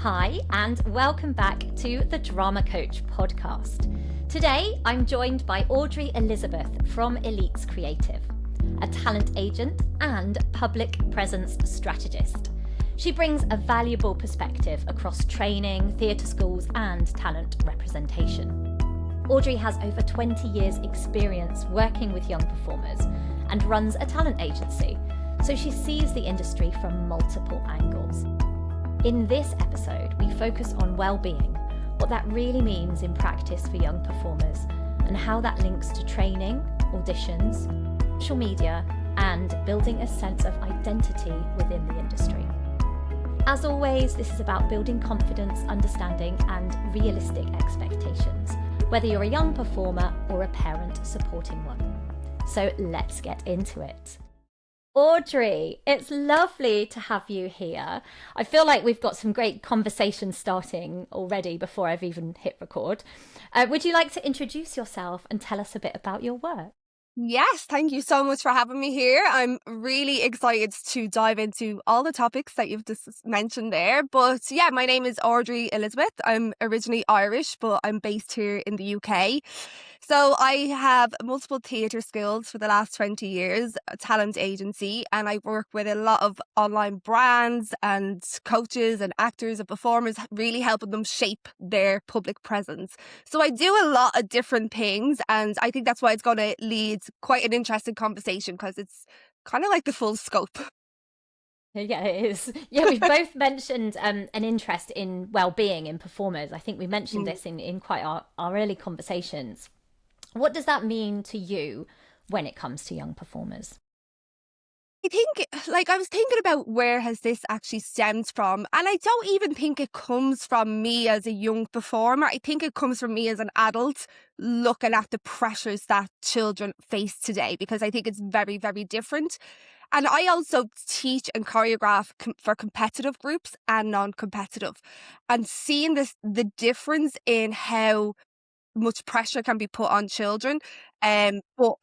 Hi, and welcome back to the Drama Coach podcast. Today, I'm joined by Audrey Elizabeth from Elites Creative, a talent agent and public presence strategist. She brings a valuable perspective across training, theatre schools, and talent representation. Audrey has over 20 years' experience working with young performers and runs a talent agency, so she sees the industry from multiple angles. In this episode, we focus on well-being, what that really means in practice for young performers, and how that links to training, auditions, social media, and building a sense of identity within the industry. As always, this is about building confidence, understanding, and realistic expectations, whether you're a young performer or a parent supporting one. So let's get into it. Audrey, it's lovely to have you here. I feel like we've got some great conversations starting already before I've even hit record. Would you like to introduce yourself and tell us a bit about your work? Yes, thank you so much for having me here. I'm really excited to dive into all the topics that you've just mentioned there. But yeah, my name is Audrey Elizabeth. I'm originally Irish, but I'm based here in the UK. So I have multiple theatre skills for the last 20 years, a talent agency, and I work with a lot of online brands and coaches and actors and performers, really helping them shape their public presence. So I do a lot of different things, and I think that's why it's going to lead quite an interesting conversation, because it's kind of like the full scope. Yeah, it is. Yeah, we've both mentioned an interest in well-being in performers. I think we mentioned this in quite our early conversations. What does that mean to you when it comes to young performers? I think, I was thinking about where has this actually stemmed from, and I don't even think it comes from me as a young performer. I think it comes from me as an adult looking at the pressures that children face today, because I think it's very, very different. And I also teach and choreograph for competitive groups and non-competitive, and seeing the difference in how much pressure can be put on children. But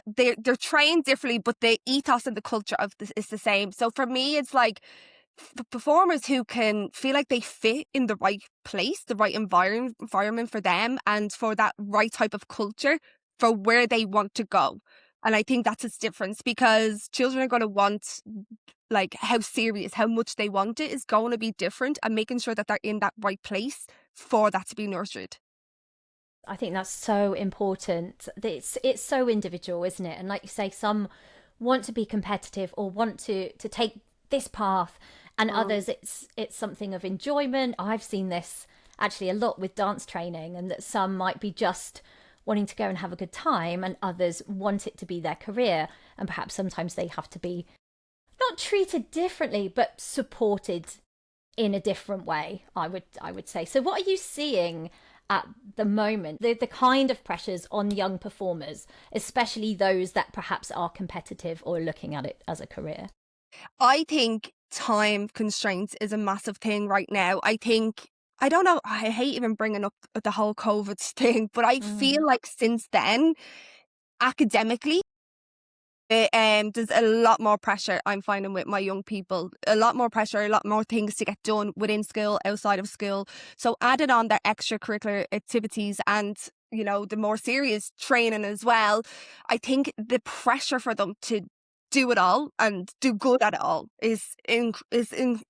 they're trained differently, but the ethos and the culture of this is the same. So for me, it's like performers who can feel like they fit in the right place, the right environment for them, and for that right type of culture for where they want to go. And I think that's its difference, because children are going to want, like, how serious, how much they want it is going to be different, and making sure that they're in that right place for that to be nurtured. I think that's so important. It's so individual, isn't it? And like you say, some want to be competitive or want to take this path, and others it's something of enjoyment. I've seen this actually a lot with dance training, and that some might be just wanting to go and have a good time, and others want it to be their career, and perhaps sometimes they have to be not treated differently but supported in a different way, I would say. So what are you seeing at the moment, the kind of pressures on young performers, especially those that perhaps are competitive or looking at it as a career? I think time constraints is a massive thing right now. I don't know, I hate even bringing up the whole COVID thing, but I feel like since then, academically, there's a lot more pressure I'm finding with my young people. A lot more pressure, a lot more things to get done within school, outside of school. So added on their extracurricular activities and, the more serious training as well, I think the pressure for them to do it all and do good at it all is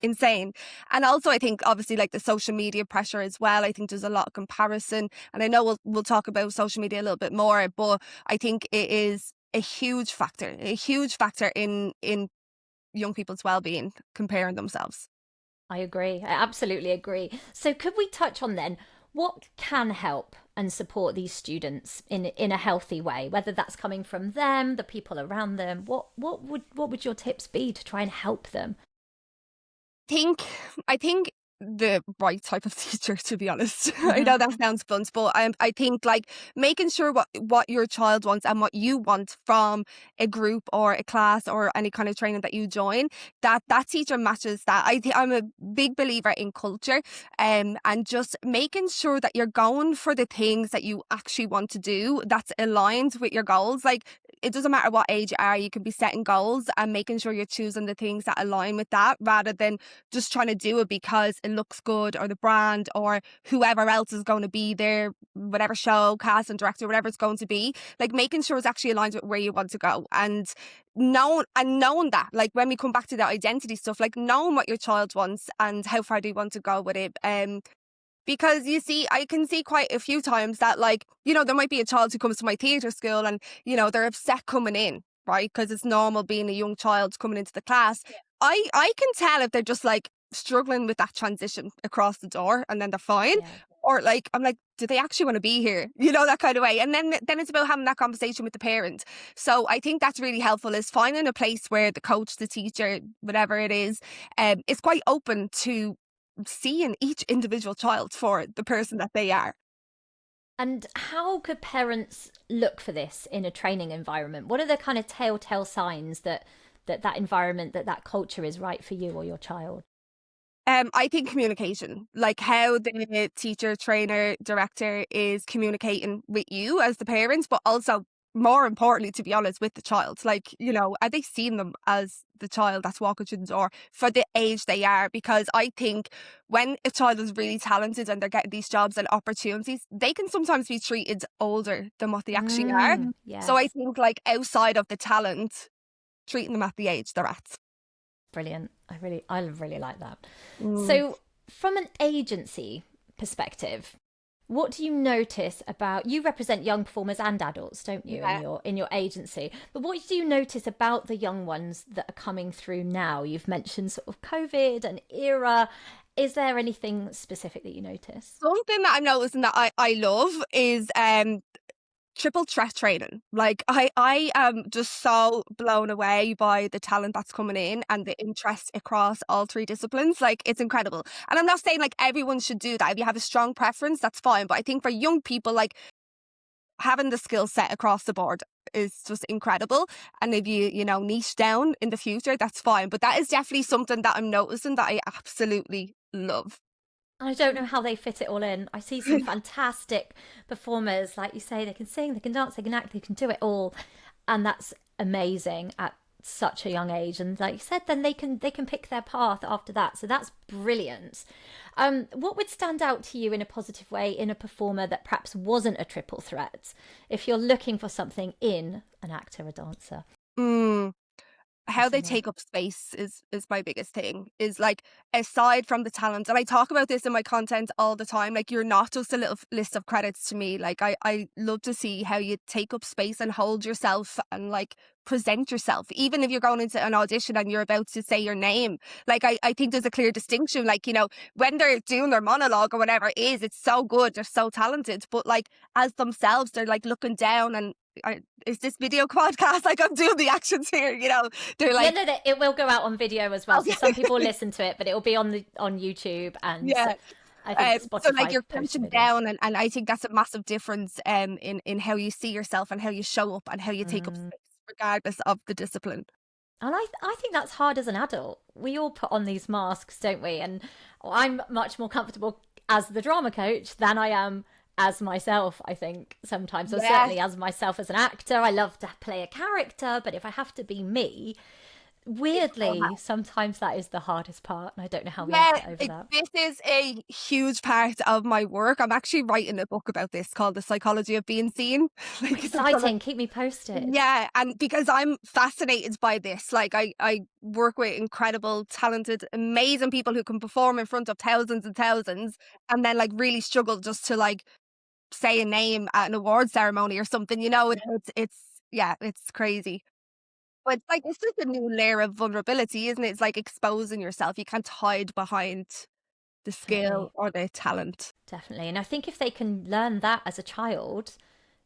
insane. And also I think obviously like the social media pressure as well. I think there's a lot of comparison, and I know we'll talk about social media a little bit more, but I think it is a huge factor in young people's well-being, comparing themselves. I agree. I absolutely agree. So could we touch on then what can help and support these students in a healthy way, whether that's coming from them, the people around them? What would your tips be to try and help them? I think the right type of teacher, to be honest. I know that sounds blunt, but I think like making sure what your child wants and what you want from a group or a class or any kind of training that you join, that teacher matches that. I'm a big believer in culture, and just making sure that you're going for the things that you actually want to do, that's aligned with your goals. Like it doesn't matter what age you are, you can be setting goals and making sure you're choosing the things that align with that, rather than just trying to do it because it looks good, or the brand, or whoever else is going to be there, whatever show, cast and director, whatever it's going to be. Like, making sure it's actually aligned with where you want to go, and knowing that, like, when we come back to the identity stuff, like, knowing what your child wants and how far they want to go with it. Because you see, I can see quite a few times that, like, there might be a child who comes to my theatre school and, they're upset coming in, right? Because it's normal being a young child coming into the class. Yeah. I can tell if they're just like struggling with that transition across the door, and then they're fine. Yeah. Or like, I'm like, do they actually want to be here? That kind of way. And then it's about having that conversation with the parent. So I think that's really helpful, is finding a place where the coach, the teacher, whatever it is quite open to seeing each individual child for the person that they are. And how could parents look for this in a training environment? What are the kind of telltale signs that environment, that culture is right for you or your child? I think communication, like how the teacher, trainer, director is communicating with you as the parents, but also, more importantly, to be honest, with the child. Like, are they seeing them as the child that's walking through the door for the age they are? Because I think when a child is really talented and they're getting these jobs and opportunities, they can sometimes be treated older than what they actually are. Yes. So I think, like, outside of the talent, treating them at the age they're at. Brilliant. I really like that. So from an agency perspective, what do you notice about, you represent young performers and adults, don't you, yeah, in your agency? But what do you notice about the young ones that are coming through now? You've mentioned sort of COVID and era. Is there anything specific that you notice? Something that I'm noticing that I love is triple threat training. Like, I am just so blown away by the talent that's coming in and the interest across all three disciplines. Like, it's incredible. And I'm not saying like everyone should do that. If you have a strong preference, that's fine. But I think for young people, like, having the skill set across the board is just incredible. And if you niche down in the future, that's fine. But that is definitely something that I'm noticing that I absolutely love. I don't know how they fit it all in. I see some fantastic performers, like you say, they can sing, they can dance, they can act, they can do it all. And that's amazing at such a young age. And like you said, then they can pick their path after that. So that's brilliant. What would stand out to you in a positive way in a performer that perhaps wasn't a triple threat, if you're looking for something in an actor, a dancer? How they take up space is my biggest thing. Is like, aside from the talent, and I talk about this in my content all the time, like, you're not just a little list of credits to me. Like, I love to see how you take up space and hold yourself and, like, present yourself, even if you're going into an audition and you're about to say your name. Like, I think there's a clear distinction. Like, when they're doing their monologue or whatever it is, it's so good, they're so talented, but like, as themselves, they're like looking down and, is this video podcast? Like, I'm doing the actions here, they're like, yeah, no, it will go out on video as well. Okay. So some people listen to it, but it will be on YouTube, and yeah. I think Spotify. So like, you're punching down, and I think that's a massive difference in how you see yourself and how you show up and how you take up space, regardless of the discipline. And I think that's hard as an adult. We all put on these masks, don't we? And I'm much more comfortable as the drama coach than I am as myself, I think, sometimes. Or certainly as myself as an actor. I love to play a character, but if I have to be me, weirdly, sometimes that is the hardest part, and I don't know how we get over that. This is a huge part of my work. I'm actually writing a book about this called The Psychology of Being Seen. Like, exciting. Keep me posted. Yeah, and because I'm fascinated by this. Like, I work with incredible, talented, amazing people who can perform in front of thousands and thousands, and then, like, really struggle just to, like, say a name at an award ceremony or something. It's crazy. But like, it's just a new layer of vulnerability, isn't it? It's like exposing yourself. You can't hide behind the skill or the talent. Definitely. And I think if they can learn that as a child,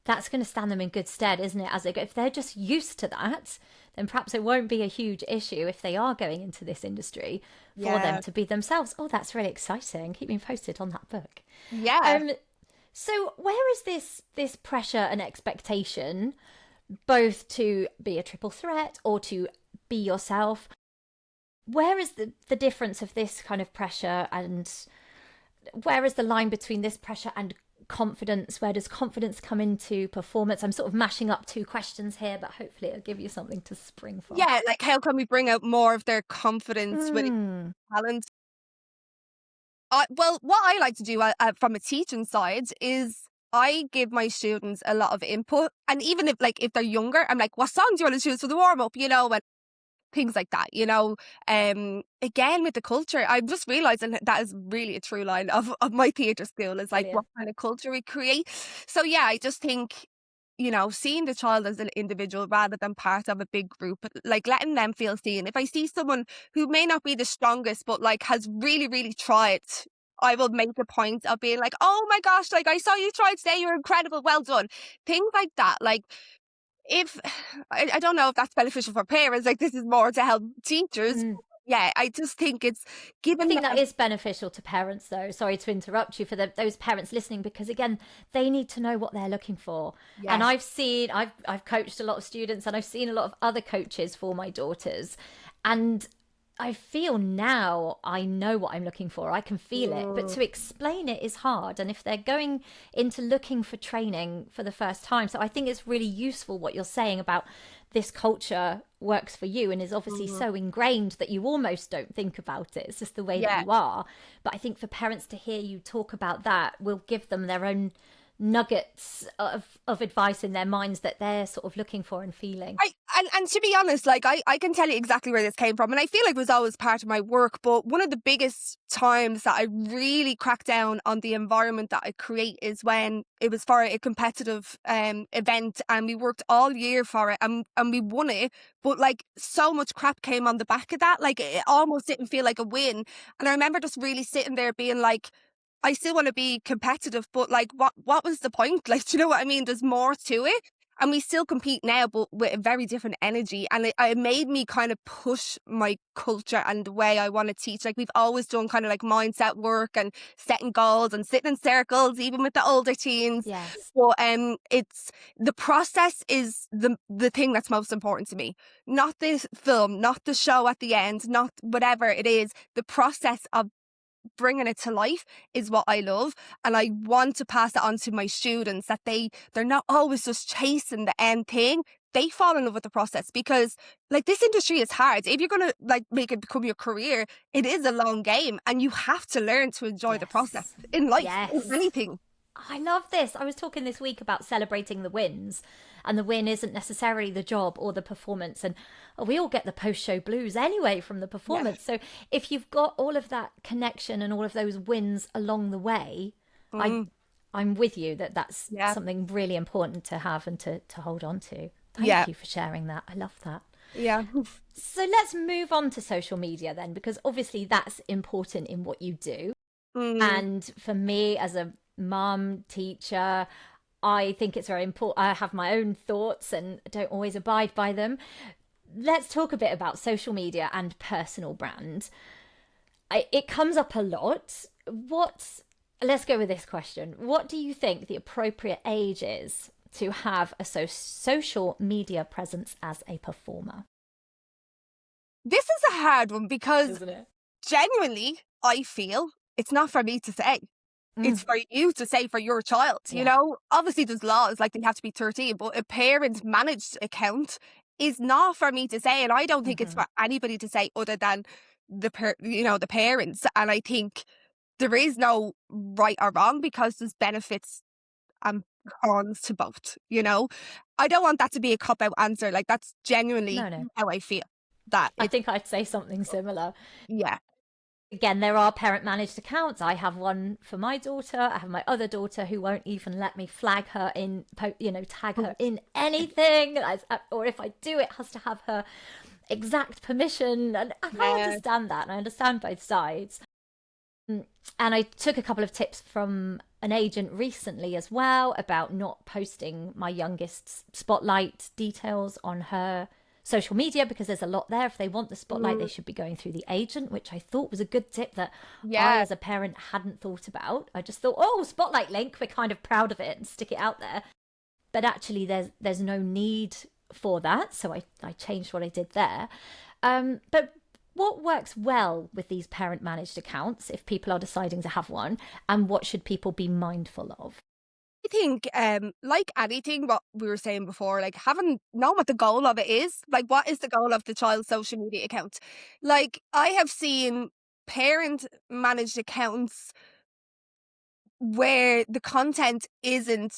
that's going to stand them in good stead, isn't it? If they're just used to that, then perhaps it won't be a huge issue if they are going into this industry for them to be themselves. Oh, that's really exciting. Keep me posted on that book. Yeah. So where is this pressure and expectation, both to be a triple threat or to be yourself? Where is the difference of this kind of pressure, and where is the line between this pressure and confidence? Where does confidence come into performance? I'm sort of mashing up two questions here, but hopefully it'll give you something to spring from. Yeah, like how can we bring out more of their confidence with Mm, talent? Well, what I like to do from a teaching side is I give my students a lot of input, and even if they're younger, I'm like, "What song do you want to choose for the warm up?" And things like that. Again with the culture, I'm just realizing that is really a true line of my theatre school is like what brilliant. kind of culture we create. So yeah, I just think seeing the child as an individual rather than part of a big group, like letting them feel seen. If I see someone who may not be the strongest, but like has really, really tried, I will make a point of being like, oh my gosh, like I saw you try today, you're incredible, well done. Things like that. Like if I don't know if that's beneficial for parents, like this is more to help teachers. Mm. Yeah, I just think it's I given think that them. is beneficial to parents, though. Sorry to interrupt you for those parents listening, because again, they need to know what they're looking for. And Yes. I've coached a lot of students, and I've seen a lot of other coaches for my daughters, and I feel now I know what I'm looking for. I can feel it, but to explain it is hard. And if they're going into looking for training for the first time, so I think it's really useful what you're saying about this culture works for you and is obviously so ingrained that you almost don't think about it. It's just the way that Yeah. you are. But I think for parents to hear you talk about that will give them their own nuggets of advice in their minds that they're sort of looking for and feeling. And to be honest, like I can tell you exactly where this came from, and I feel like it was always part of my work. But one of the biggest times that I really cracked down on the environment that I create is when it was for a competitive event, and we worked all year for it, and we won it. But like so much crap came on the back of that, like it almost didn't feel like a win. And I remember just really sitting there being like, I still want to be competitive, but like, what was the point? Like, do you know what I mean? There's more to it. And we still compete now, but with a very different energy. And it made me kind of push my culture and the way I want to teach. Like we've always done kind of like mindset work and setting goals and sitting in circles, even with the older teens. Yes. But it's the process is the thing that's most important to me. Not the film, not the show at the end, not whatever it is. The process of bringing it to life is what I love, and I want to pass it on to my students, that they're not always just chasing the end thing. They fall in love with the process, because like this industry is hard. If you're gonna like make it become your career, it is a long game, and you have to learn to enjoy the process Yes. in life, in Yes. anything. I love this. I was talking this week about celebrating the wins, and the win isn't necessarily the job or the performance. And we all get the post show blues anyway from the Yeah. performance. So if you've got all of that connection and all of those wins along the way, I, Mm. I'm with you that that's Yeah. something really important to have and to hold on to. Thank Yeah. you for sharing that. I love that. Yeah. So let's move on to social media then, because obviously that's important in what you do. Mm. And for me, as a mum, teacher, I think it's very important. I have my own thoughts and don't always abide by them. Let's talk a bit about social media and personal brand. It comes up a lot. Let's go with this question. What do you think the appropriate age is to have a social media presence as a performer? This is a hard one, because Isn't it? genuinely, I feel it's not for me to say. It's for you to say for your child, Yeah. Obviously there's laws, like they have to be 13, but a parent managed account is not for me to say. And I don't think it's for anybody to say other than the parents. And I think there is no right or wrong, because there's benefits and cons to both, I don't want that to be a cop-out answer. Like that's genuinely No. how I feel. That I it's, think I'd say something similar. yeah. Again, there are parent managed accounts. I have one for my daughter. I have my other daughter who won't even let me flag her in, tag her in anything. Or if I do, it has to have her exact permission. And I understand that. And I understand both sides. And I took a couple of tips from an agent recently as well about not posting my youngest's spotlight details on her social media, because there's a lot there. If they want the spotlight, they should be going through the agent, which I thought was a good tip that I, as a parent, hadn't thought about. I just thought, oh, spotlight link, we're kind of proud of it and stick it out there. But actually, there's no need for that. So I changed what I did there. But what works well with these parent managed accounts if people are deciding to have one, and what should people be mindful of? think, like anything, what we were saying before, like having know what the goal of it is. Like, what is the goal of the child's social media account? Like, I have seen parent managed accounts where the content isn't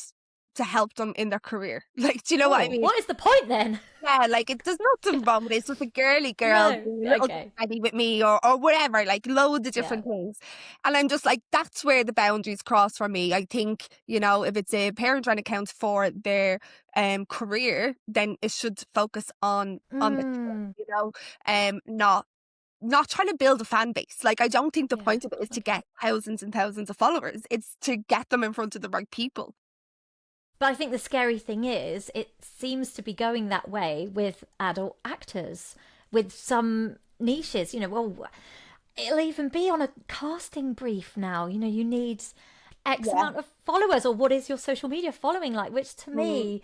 to help them in their career. Like, do you know what I Oh, mean? what is the point then? Yeah, like there's nothing wrong with it. It's just a girly girl No. doing a little Okay. daddy with me or whatever, like loads of Yeah. different things. And I'm just like, that's where the boundaries cross for me. I think, you know, if it's a parent run account for their career, then it should focus on the Mm. you know, not trying to build a fan base. Like I don't think the Yeah. point of it is to Okay. get thousands and thousands of followers. It's to get them in front of the right people. But I think the scary thing is, it seems to be going that way with adult actors, with some niches. Well, it'll even be on a casting brief now. You need X Yeah. amount of followers, or what is your social media following like? Which to Mm. me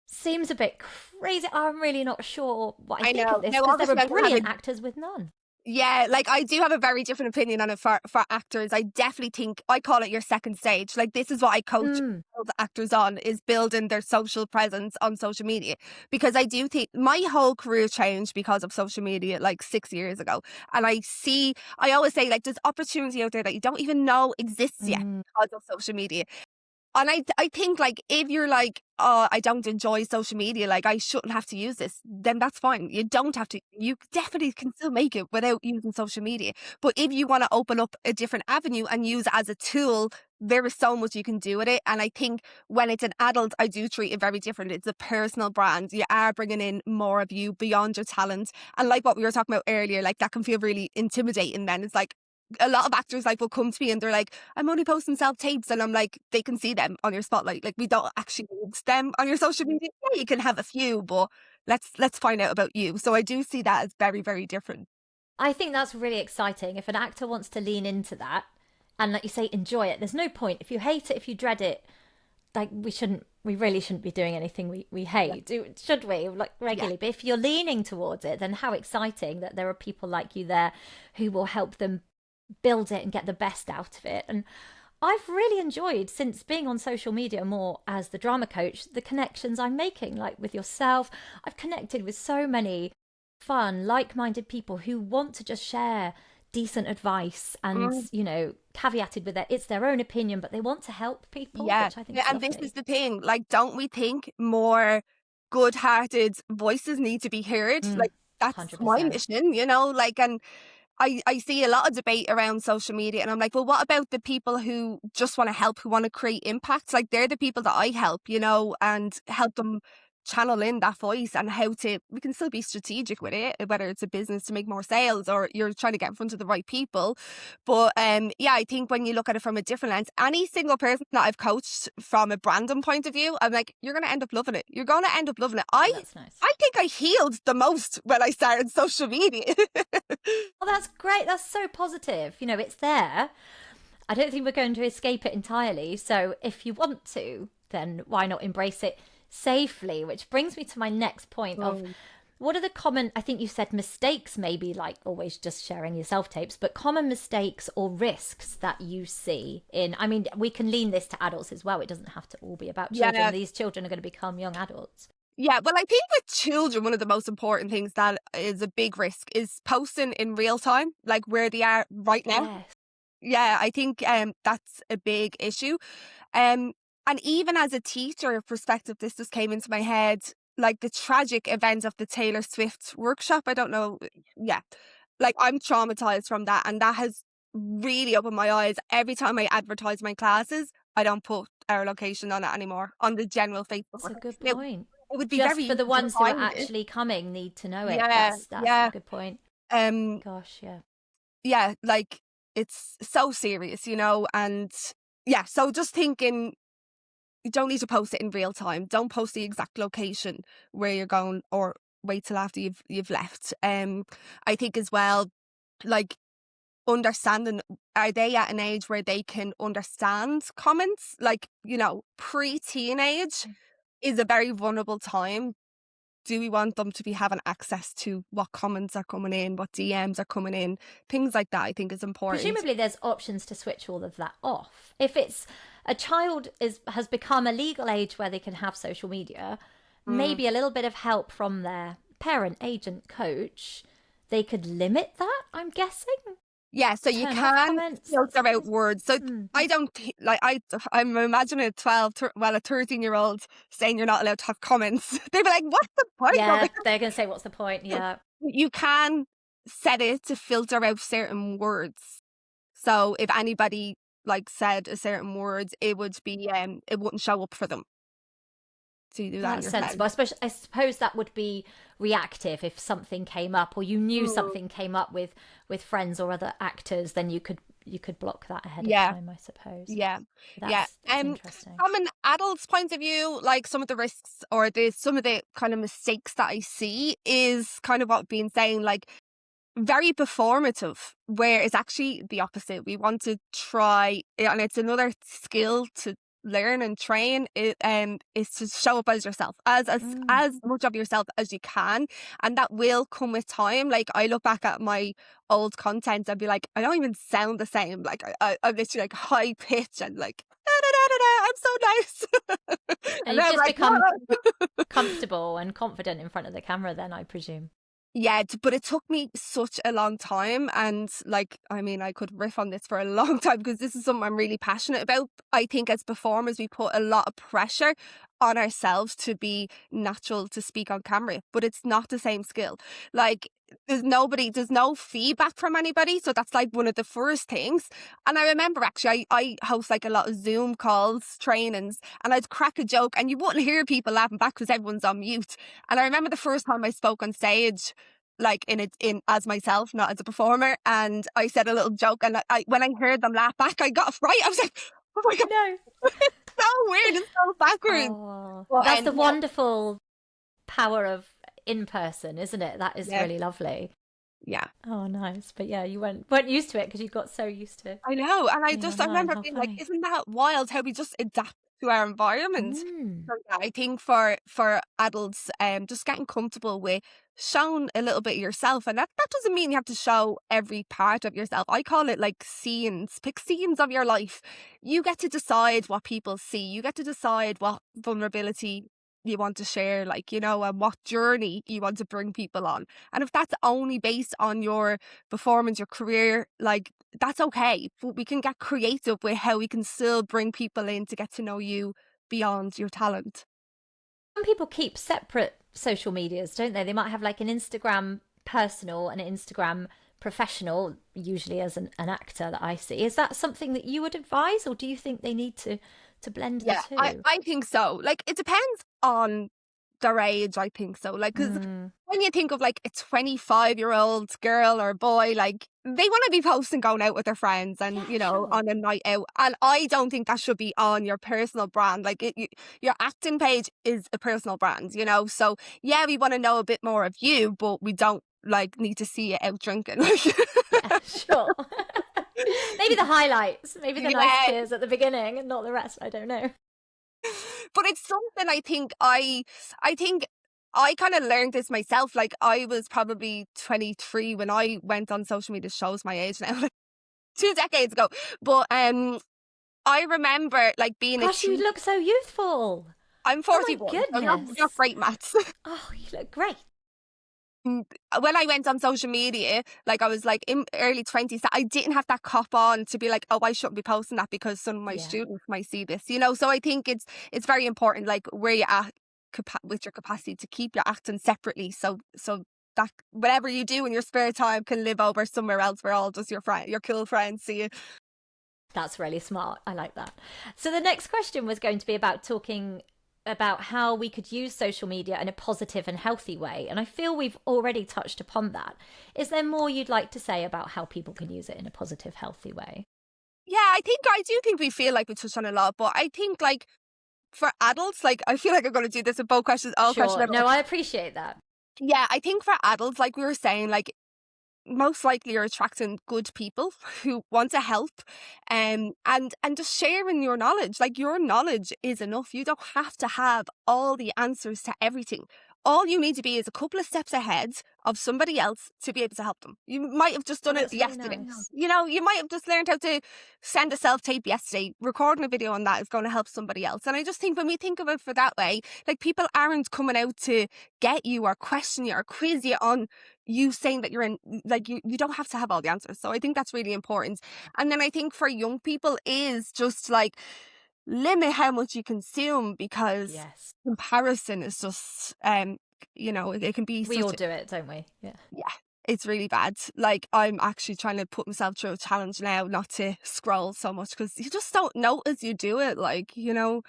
seems a bit crazy. I'm really not sure what I I think know. of this, Now, because there obviously, are I don't have brilliant a actors with none. yeah, like I do have a very different opinion on it for actors. I definitely think I call it your second stage. Like this is what I coach Mm. all the actors on is building their social presence on social media. Because I do think my whole career changed because of social media like 6 years ago. And I always say like there's opportunity out there that you don't even know exists yet Mm. because of social media. And I think like if you're like, oh, I don't enjoy social media, like I shouldn't have to use this, then that's fine. You don't have to. You definitely can still make it without using social media. But if you want to open up a different avenue and use it as a tool, there is so much you can do with it. And I think when it's an adult, I do treat it very different. It's a personal brand. You are bringing in more of you beyond your talent. And like what we were talking about earlier, like that can feel really intimidating then. It's like a lot of actors like will come to me and they're like, I'm only posting self tapes, and I'm like, they can see them on your spotlight. Like we don't actually need them on your social media. Yeah, you can have a few, but let's find out about you. So I do see that as very, very different. I think that's really exciting. If an actor wants to lean into that and, like you say, enjoy it, there's no point. If you hate it, if you dread it, like we really shouldn't be doing anything we Yeah. hate, should we? Like Yeah. regularly. But if you're leaning towards it, then how exciting that there are people like you there who will help them build it and get the best out of it. And I've really enjoyed, since being on social media more as the drama coach, the connections I'm making, like with yourself. I've connected with so many fun, like-minded people who want to just share decent advice and, Mm. caveated with it, it's their own opinion, but they want to help people, Yeah. which I think Yeah, is and this is lovely. the thing. Like, don't we think more good-hearted voices need to be heard? Mm, Like, that's my 100%. mission, you know. Like, and I see a lot of debate around social media, and I'm like, well, what about the people who just want to help, who want to create impact? Like, they're the people that I help, you know, and help them channel in that voice and we can still be strategic with it, whether it's a business to make more sales or you're trying to get in front of the right people. But yeah, I think when you look at it from a different lens, any single person that I've coached from a branding point of view, I'm like, you're going to end up loving it. You're going to end up loving it. Oh, I that's nice. I think I healed the most when I started social media. Oh, that's great. That's so positive. It's there. I don't think we're going to escape it entirely. So if you want to, then why not embrace it safely? Which brings me to my next point of, Mm. what are the common, I think you said mistakes, maybe, like always just sharing your self tapes, but common mistakes or risks that you see in, I mean, we can lean this to adults as well. It doesn't have to all be about children. Yeah. These children are going to become young adults. Yeah, well, I think with children, one of the most important things that is a big risk is posting in real time, like where they are right now. Yes. Yeah, I think that's a big issue. Um, and even as a teacher perspective, this just came into my head, like the tragic event of the Taylor Swift workshop. I don't know. Yeah, like I'm traumatized from that, and that has really opened my eyes. Every time I advertise my classes, I don't put our location on it anymore on the general That's Facebook. a good Now, point. it would be Just very for easy the to ones who are find it. actually coming need to know it. Yeah, That's a yeah. good point. Um, Gosh, yeah. yeah, like it's so serious, you know, and yeah, so just thinking you don't need to post it in real time. Don't post the exact location where you're going or wait till after you've left. I think as well, like understanding, are they at an age where they can understand comments? Like, you know, pre-teenage is a very vulnerable time Do we want them to be having access to what comments are coming in, what DMs are coming in, things like that? I think is important. Presumably there's options to switch all of that off. If it's a child has become a legal age where they can have social media, maybe a little bit of help from their parent, agent, coach, they could limit that, I'm guessing. Yeah, so you can filter out words. So I don't like I'm imagining a 13-year-old saying you're not allowed to have comments. They'd be like, "What's the point?" Yeah, they're going to say, "What's the point?" Yeah, you can set it to filter out certain words. So if anybody like said a certain words, it would be it wouldn't show up for them. So you do that. That's sensible. I suppose that would be reactive if something came up, or you knew something came up with friends or other actors, then you could block that ahead of time, I suppose. That's interesting. From an adult's point of view, like some of the risks or some of the kind of mistakes that I see is kind of what I've been saying, like very performative, where it's actually the opposite. We want to try, and it's another skill to learn and train, is to show up as yourself, as much of yourself as you can, and that will come with time. Like I look back at my old content and be like, I don't even sound the same. Like I'm literally like high pitch and like da, da, da, da, da, I'm so nice. And you've just become comfortable and confident in front of the camera then, I presume. Yeah, but it took me such a long time, and like, I mean, I could riff on this for a long time because this is something I'm really passionate about. I think as performers, we put a lot of pressure on ourselves to be natural, to speak on camera, but it's not the same skill. Like, there's no feedback from anybody, so that's like one of the first things. And I remember actually I host like a lot of Zoom calls, trainings, and I'd crack a joke and you wouldn't hear people laughing back because everyone's on mute. And I remember the first time I spoke on stage, like in as myself, not as a performer, and I said a little joke, and when I heard them laugh back, I got a fright. I was like, oh my god, no. It's so weird, it's so backwards. Well, that's the wonderful power of in person, isn't it? That is really lovely. Yeah. Oh, nice. But yeah, you weren't used to it because you got so used to it. I know, and I remember being like, isn't that wild how we just adapt to our environment? So yeah, I think for adults, just getting comfortable with showing a little bit of yourself, and that doesn't mean you have to show every part of yourself. I call it like scenes. Pick scenes of your life. You get to decide what people see. You get to decide what vulnerability you want to share, like, you know, and what journey you want to bring people on. And if that's only based on your performance, your career, like, that's okay. But we can get creative with how we can still bring people in to get to know you beyond your talent. Some people keep separate social medias, don't they? They might have like an Instagram personal and an Instagram professional, usually as an actor that I see. Is that something that you would advise, or do you think they need to blend the two? I think so. Like, it depends on their age, I think so. Like, because when you think of like a 25-year-old girl or boy, like, they want to be posting going out with their friends and, you know, on a night out. And I don't think that should be on your personal brand. Like, your acting page is a personal brand, you know? So, yeah, we want to know a bit more of you, but we don't, like, need to see you out drinking. Yeah, sure. Maybe the highlights, maybe the nice tears at the beginning and not the rest. I don't know. But it's something I think I kind of learned this myself. Like, I was probably 23 when I went on social media. Shows my age now, like 2 decades ago. But I remember like being Gosh, you look so youthful. I'm 41. Oh my goodness. You're great, maths. Oh, you look great. When I went on social media, like I was like in early 20s, I didn't have that cop on to be like, oh, I shouldn't be posting that because some of my students might see this, you know. So I think it's very important, like, where you're at with your capacity to keep your acting separately, so that whatever you do in your spare time can live over somewhere else where all just your cool friends see you. That's really smart. I like that. So the next question was going to be about talking about how we could use social media in a positive and healthy way. And I feel we've already touched upon that. Is there more you'd like to say about how people can use it in a positive, healthy way? Yeah, I do think we feel like we touched on a lot, but I think, like, for adults, like, I feel like I'm going to do this with both questions. Sure. No, I appreciate that. Yeah, I think for adults, like we were saying, like, most likely you're attracting good people who want to help, and just sharing your knowledge. Like, your knowledge is enough. You don't have to have all the answers to everything. all you need to be is a couple of steps ahead of somebody else to be able to help them. You might have just done it that's really yesterday. nice. You know, you might have just learned how to send a self-tape yesterday. Recording a video on that is going to help somebody else. And I just think when we think of it for that way, like, people aren't coming out to get you or question you or quiz you on you saying that you're in, like, you don't have to have all the answers. So I think that's really important. And then I think for young people is just like, limit how much you consume, because Yes. comparison is just, you know, it can be We all do it, don't we? Yeah. yeah, it's really bad. Like, I'm actually trying to put myself through a challenge now not to scroll so much, because you just don't notice you do it. Like, you know,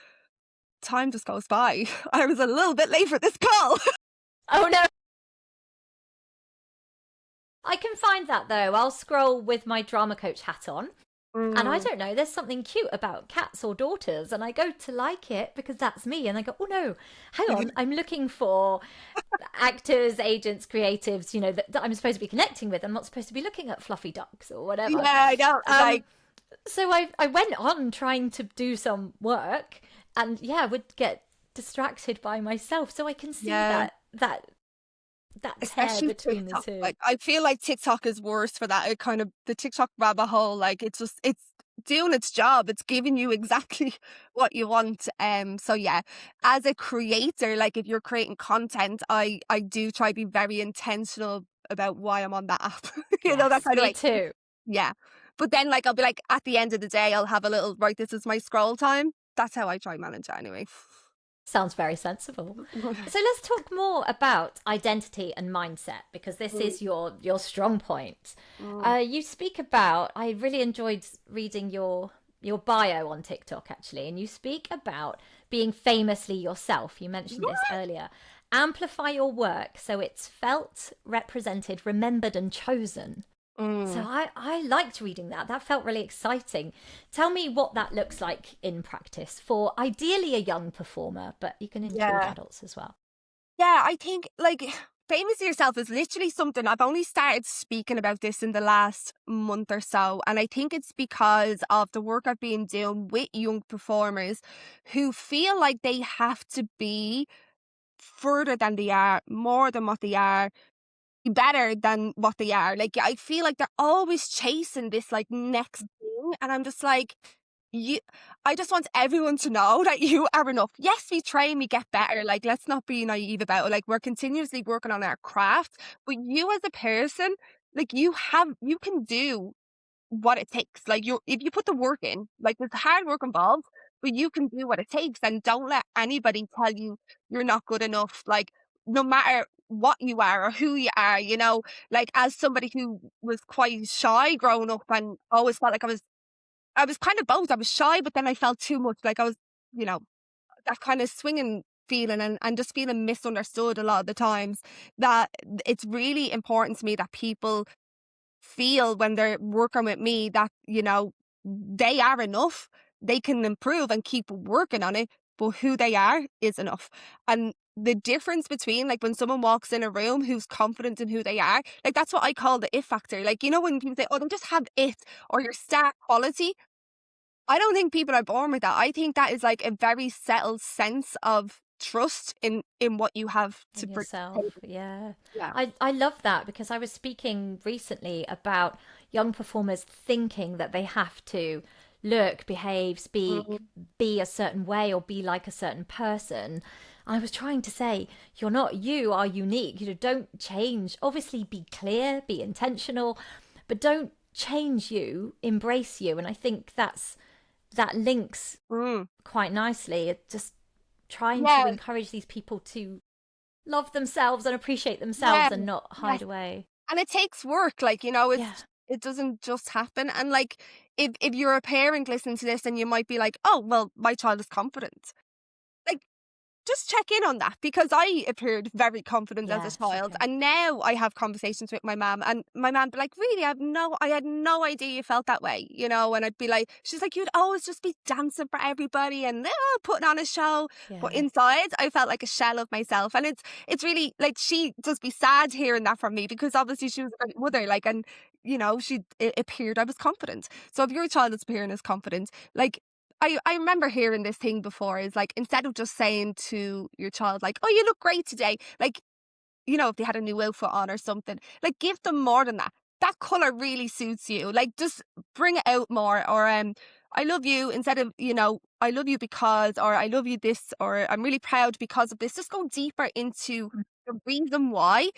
time just goes by. I was a little bit late for this call. Oh no. I can find that though. I'll scroll with my drama coach hat on. And I don't know, there's something cute about cats or daughters, and I go to like it because that's me. And I go, oh no, hang on, I'm looking for actors, agents, creatives, you know, that I'm supposed to be connecting with. I'm not supposed to be looking at fluffy ducks or whatever. Yeah, I know. Like, So I went on trying to do some work, and yeah, would get distracted by myself. So I can see that tear between TikTok. the two. Like, I feel like TikTok is worse for that. It kind of, the TikTok rabbit hole, like, it's doing its job. It's giving you exactly what you want. So yeah, as a creator, like, if you're creating content, I do try to be very intentional about why I'm on that app. You know, that kind of Me way. too. Yeah. But then, like, I'll be like, at the end of the day, I'll have a little, right, this is my scroll time. That's how I try manage it anyway. Sounds very sensible. So let's talk more about identity and mindset, because this is your strong point. You speak about, I really enjoyed reading your bio on TikTok actually, and you speak about being famously yourself. You mentioned this earlier. Amplify your work so it's felt, represented, remembered and chosen. So I liked reading that. That felt really exciting. Tell me what that looks like in practice for ideally a young performer, but you can include adults as well. Yeah, I think, like, famous yourself is literally something I've only started speaking about this in the last month or so. And I think it's because of the work I've been doing with young performers who feel like they have to be further than they are, more than what they are, better than what they are. Like, I feel like they're always chasing this, like, next thing. And I'm just like, I just want everyone to know that you are enough. Yes, we train, we get better. Like, let's not be naive about it. Like, we're continuously working on our craft, but you as a person, like, you can do what it takes. Like, if you put the work in, like, there's hard work involved, but you can do what it takes, and don't let anybody tell you you're not good enough. Like, no matter what you are or who you are, you know, like, as somebody who was quite shy growing up and always felt like I was kind of both. I was shy, but then I felt too much. Like, I was, you know, that kind of swinging feeling, and just feeling misunderstood a lot of the times. That it's really important to me that people feel when they're working with me that, you know, they are enough. They can improve and keep working on it, but who they are is enough. And the difference between, like, when someone walks in a room who's confident in who they are, like, that's what I call the it factor. Like, you know, when people say, oh, they just have it, or your star quality, I don't think people are born with that. I think that is, like, a very settled sense of trust in what you have to In yourself. Yeah. Yeah. I love that, because I was speaking recently about young performers thinking that they have to look, behave, speak, be a certain way, or be like a certain person. I was trying to say, you're not, you are unique. You know, don't change. Obviously be clear, be intentional, but don't change you, embrace you. And I think that links quite nicely. It just trying to encourage these people to love themselves and appreciate themselves and not hide away. And it takes work, like, you know, it doesn't just happen. And, like, if you're a parent listening to this and you might be like, oh, well, my child is confident. Like, just check in on that, because I appeared very confident as a child, and now I have conversations with my mum, and my mum be like, really, I had no idea you felt that way, you know. And I'd be like, she's like, you'd always just be dancing for everybody and putting on a show, but inside I felt like a shell of myself. And it's really, like, she just be sad hearing that from me, because obviously she was a great mother, like, and, you know, it appeared I was confident. So if your child is appearing as confident, like, I remember hearing this thing before is like, instead of just saying to your child, like, oh, you look great today, like, you know, if they had a new outfit on or something, like give them more than that. That colour really suits you. Like just bring it out more. Or I love you, instead of, you know, I love you because, or I love you this, or I'm really proud because of this. Just go deeper into the reason why.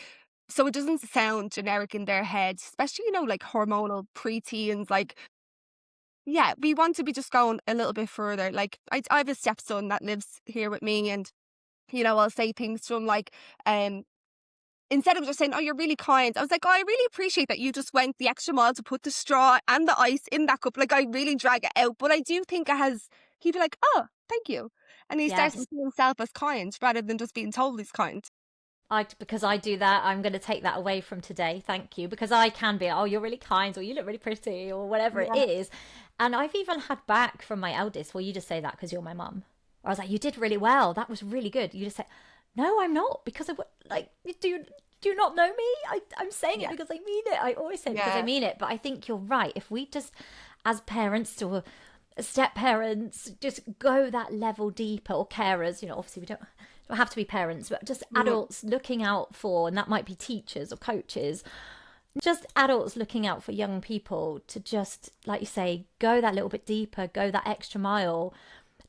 So it doesn't sound generic in their heads, especially, you know, like hormonal preteens, like yeah, we want to be just going a little bit further. Like I have a stepson that lives here with me, and you know, I'll say things to him like, instead of just saying, "Oh, you're really kind," I was like, "Oh, I really appreciate that you just went the extra mile to put the straw and the ice in that cup." Like I really drag it out, but I do think it has. He'd be like, "Oh, thank you," and he starts to Yes. see himself as kind rather than just being told he's kind. Because I do that, I'm going to take that away from today. Thank you. Because I can be, oh, you're really kind, or you look really pretty, or whatever it Yeah, is. And I've even had back from my eldest, well, you just say that because you're my mum. I was like, you did really well. That was really good. You just say, no, I'm not, because like, do you not know me? I'm saying it yeah, because I mean it. I always say it because I yeah, mean it. But I think you're right. If we just, as parents or step parents, just go that level deeper, or carers, you know, obviously we don't have to be parents, but just mm, adults looking out for, and that might be teachers or coaches, just adults looking out for young people to just, like you say, go that little bit deeper, go that extra mile.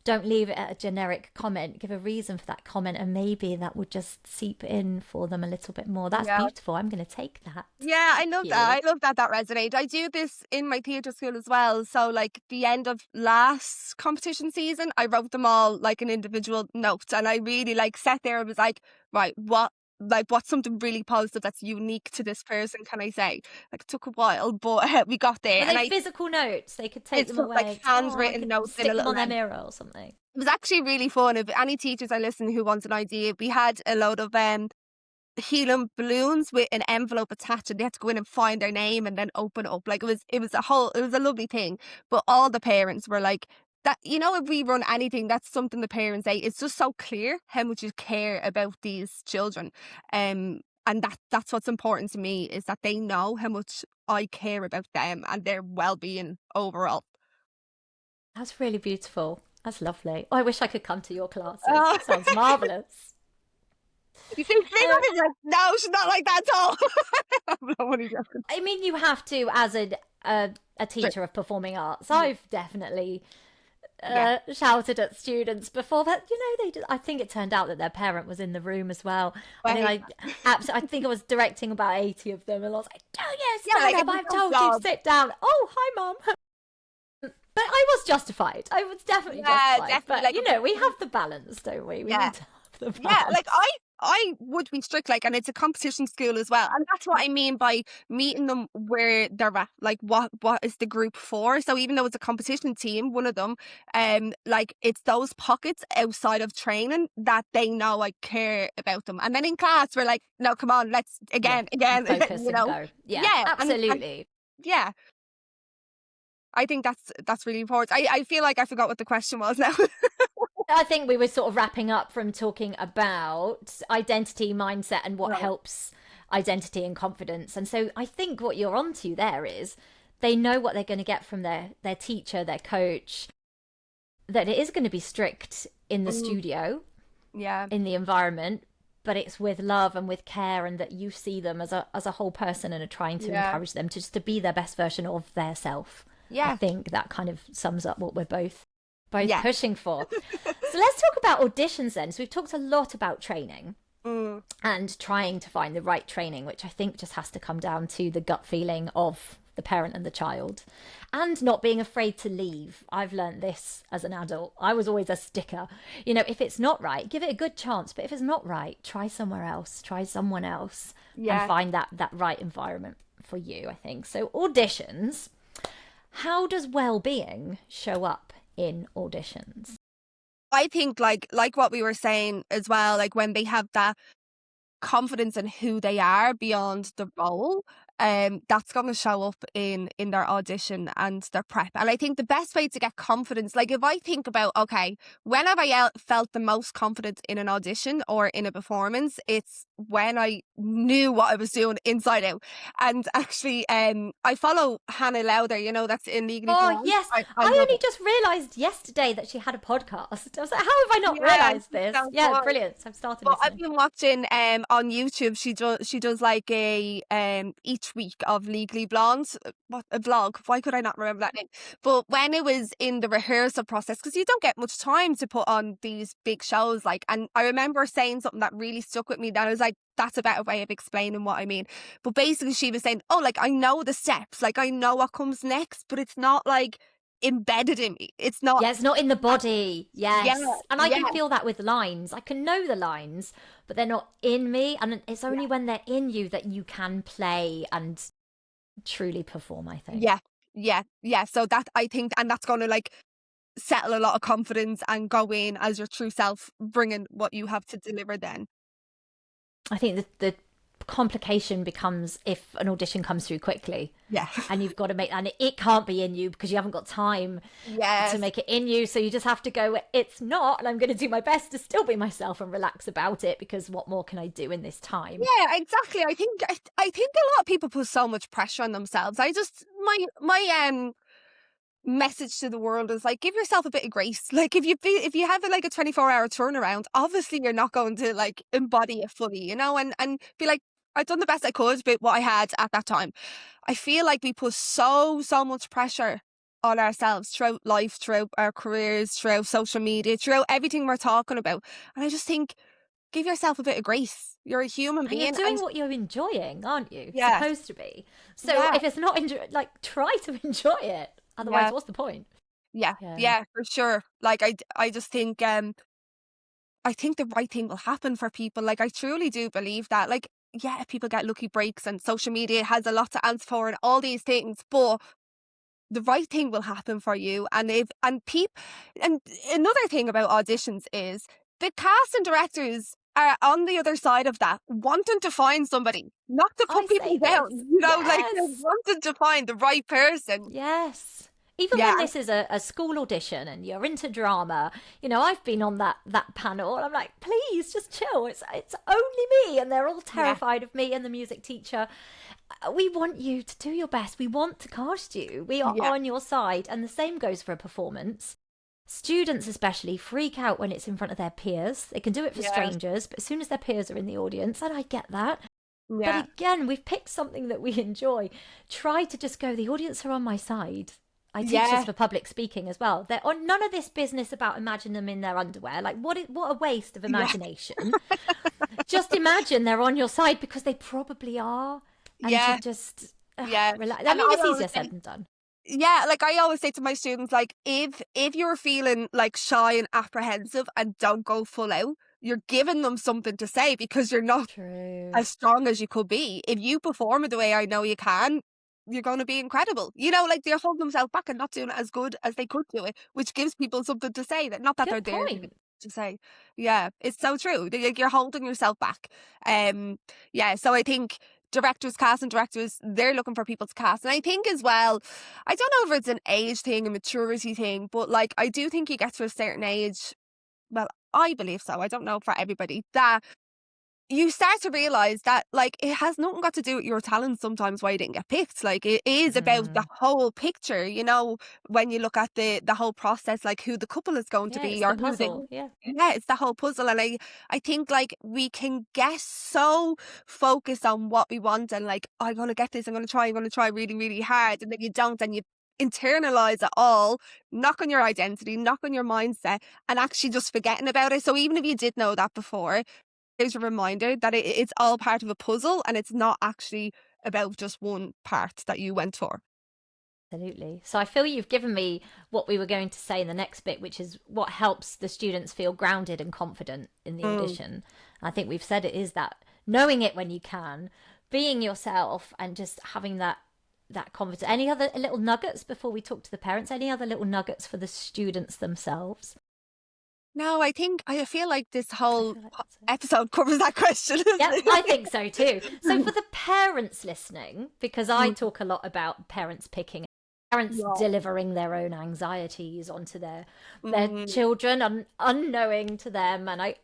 Don't leave it at a generic comment. Give a reason for that comment, and maybe that would just seep in for them a little bit more. That's yeah. beautiful. I'm going to take that. Yeah, I Thank love that. you. I love that that resonated. I do this in my theatre school as well. So, like, the end of last competition season, I wrote them all like an individual note, and I really like sat there and was like, right, what's something really positive that's unique to this person? Can I say? Like, it took a while, but we got there, Were and they I physical notes? They could take it's them sort of like away. Oh, I handwritten could notes in a stick them little on their mirror or something. It was actually really fun. If any teachers are listening who wants an idea, we had a load of helium balloons with an envelope attached, and they had to go in and find their name and then open it up. Like it was a lovely thing. But all the parents were like that, you know, if we run anything, that's something the parents say. It's just so clear how much you care about these children. And that's what's important to me, is that they know how much I care about them and their well being overall. That's really beautiful. That's lovely. Oh, I wish I could come to your classes. Oh, That sounds marvelous. you see, like, no, she's not like that at all. I'm not only joking. I mean, you have to, as a But, teacher of performing arts. I've definitely yeah, shouted at students before, but you know, I think it turned out that their parent was in the room as well. I I think hate I absolutely. I think I was directing about 80 of them, and I was like, "Oh yes, yeah, stand like up! it's I've a told you to job. sit down." Oh, hi, mum. But I was justified. I was definitely Yeah, justified. definitely. But Like, you know, we have the balance, don't we? We yeah. need to have the Yeah, like balance. I would be strict, like, and it's a competition school as well, and that's what I mean by meeting them where they're at. Like, what is the group for? So even though it's a competition team, one of them, like it's those pockets outside of training that they know I care about them. And then in class, we're like, no, come on, let's Yeah, again, focus you and know, go. Yeah, yeah, and absolutely. yeah, I think that's really important. I feel like I forgot what the question was now. I think we were sort of wrapping up from talking about identity, mindset, and what Right. helps identity and confidence. And so I think what you're onto there is they know what they're going to get from their teacher, their coach, that it is going to be strict in the Mm, studio, yeah, in the environment, but it's with love and with care, and that you see them as a whole person and are trying to yeah, encourage them to just to be their best version of their self. I yeah, think that kind of sums up what we're both yeah. pushing for. So let's talk about auditions then. So we've talked a lot about training Mm, and trying to find the right training, which I think just has to come down to the gut feeling of the parent and the child, and not being afraid to leave. I've learned this as an adult. I was always a sticker. You know, if it's not right, give it a good chance. But if it's not right, try somewhere else, try someone else, and yeah. find that right environment for you, I think. So auditions, how does well-being show up in auditions? I think like what we were saying as well, like when they have that confidence in who they are beyond the role, that's going to show up in their audition and their prep. And I think the best way to get confidence, like if I think about, okay, when have I felt the most confident in an audition or in a performance? It's when I knew what I was doing inside out. And actually, I follow Hannah Lowther, you know, that's in Legally Oh, Blonde. yes. I I love only it. just realised yesterday that she had a podcast. I was like, how have I not Yeah, realised this? so Yeah, good. brilliant. So I've started But I've listening. been watching on YouTube. She does like a each week of Legally Blonde, what a vlog. Why could I not remember that name? But when it was in the rehearsal process, because you don't get much time to put on these big shows, like, and I remember saying something that really stuck with me. That I was like, that's a better way of explaining what I mean. But basically, she was saying, oh, like I know the steps, like I know what comes next, but it's not like embedded in me. It's not. Yeah, it's not in the body. Yeah, Yes. And I yeah, can feel that with lines. I can know the lines, but they're not in me. And it's only when they're in you that you can play and truly perform, I think. yeah, yeah. So that, I think, and that's going to like settle a lot of confidence and go in as your true self, bringing what you have to deliver then. I think the complication becomes if an audition comes through quickly Yeah. and you've got to make, and it can't be in you because you haven't got time to Yes. make it in you. So you just have to go, it's not, and I'm going to do my best to still be myself and relax about it, because what more can I do in this time? Yeah, exactly. I think a lot of people put so much pressure on themselves. I just, my message to the world is like, give yourself a bit of grace. Like if you have like a 24-hour turnaround, obviously you're not going to like embody it fully, you know, and be like, I've done the best I could with what I had at that time. I feel like we put so much pressure on ourselves throughout life, throughout our careers, throughout social media, throughout everything we're talking about. And I just think, give yourself a bit of grace. You're a human And you're being. doing And what you're enjoying, aren't you? yeah, Supposed to be. So yeah, if it's not like, try to enjoy it. Otherwise, yeah, what's the point? yeah, Yeah. yeah, for sure. Like I just think, I think the right thing will happen for people. Like, I truly do believe that. Like, yeah, people get lucky breaks and social media has a lot to answer for and all these things, but the right thing will happen for you. And and another thing about auditions is the cast and directors are on the other side of that, wanting to find somebody, not to I put people say this. down, you know, like they're Yes. wanting to find the right person. Yes. Even Yeah, when this is a school audition and you're into drama, I've been on that panel and I'm like, please just chill. It's only me, and they're all yeah, terrified of me and the music teacher. We want you to do your best. We want to cast you. We are yeah, on your side. And the same goes for a performance. Students especially freak out when it's in front of their peers. They can do it for yeah, strangers, but as soon as their peers are in the audience, and I get that. But yeah, again, we've picked something that we enjoy. Try to just go, the audience are on my side. I teach this yeah, for public speaking as well. They're on none of this business about imagine them in their underwear. Like, what a waste of yeah, imagination. Just imagine they're on your side, because they probably are. And to yeah, just yeah. relax. I And mean, I it's always easier say, said than done. yeah, like I always say to my students, like if you're feeling like shy and apprehensive and don't go full out, you're giving them something to say, because you're not True. as strong as you could be. If you perform it the way I know you can, you're going to be incredible. You know, like they're holding themselves back and not doing it as good as they could do it, which gives people something to say, that not that they're Good there point. to say. Yeah, it's so true. Like, you're holding yourself back. Yeah, so I think directors, casting directors, they're looking for people to cast. And I think as well, I don't know if it's an age thing, a maturity thing, but like I do think you get to a certain age, well, I believe so, I don't know for everybody, that you start to realize that like it has nothing got to do with your talent sometimes why you didn't get picked. Like, it is about the Mm. whole picture, you know, when you look at the whole process, like who the couple is going to Yeah, it's be, the or who they, puzzle. Yeah. yeah, it's the whole puzzle. And I think like we can get so focused on what we want and like, I'm gonna get this, I'm gonna try really, really hard, and then you don't, and you internalize it all, knock on your identity, knock on your mindset, and actually just forgetting about it. So even if you did know that before, there's a reminder that it's all part of a puzzle, and it's not actually about just one part that you went for. Absolutely. So I feel you've given me what we were going to say in the next bit, which is what helps the students feel grounded and confident in the Mm. audition. I think we've said it is that knowing it when you can, being yourself, and just having that confidence. Any other little nuggets before we talk to the parents? Any other little nuggets for the students themselves? No, I feel like this I whole feel like that's it. episode covers that question. Yeah, I think so too. So for the parents listening, because I talk a lot about parents picking, parents Yeah. delivering their own anxieties onto their Mm, children, unknowing to them. And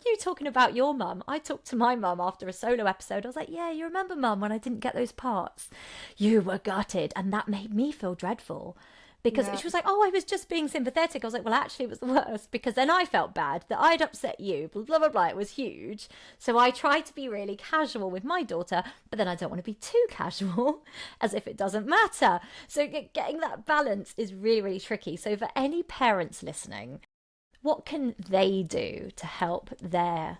you talking about your mum, I talked to my mum after a solo episode. I was like, yeah, you remember, mum, when I didn't get those parts? You were gutted, and that made me feel dreadful. Because yeah. she was like, oh, I was just being sympathetic. I was like, well, actually, it was the worst, because then I felt bad that I'd upset you, blah, blah, blah, blah. It was huge. So I try to be really casual with my daughter, but then I don't want to be too casual, as if it doesn't matter. So getting that balance is really, really tricky. So for any parents listening, what can they do to help their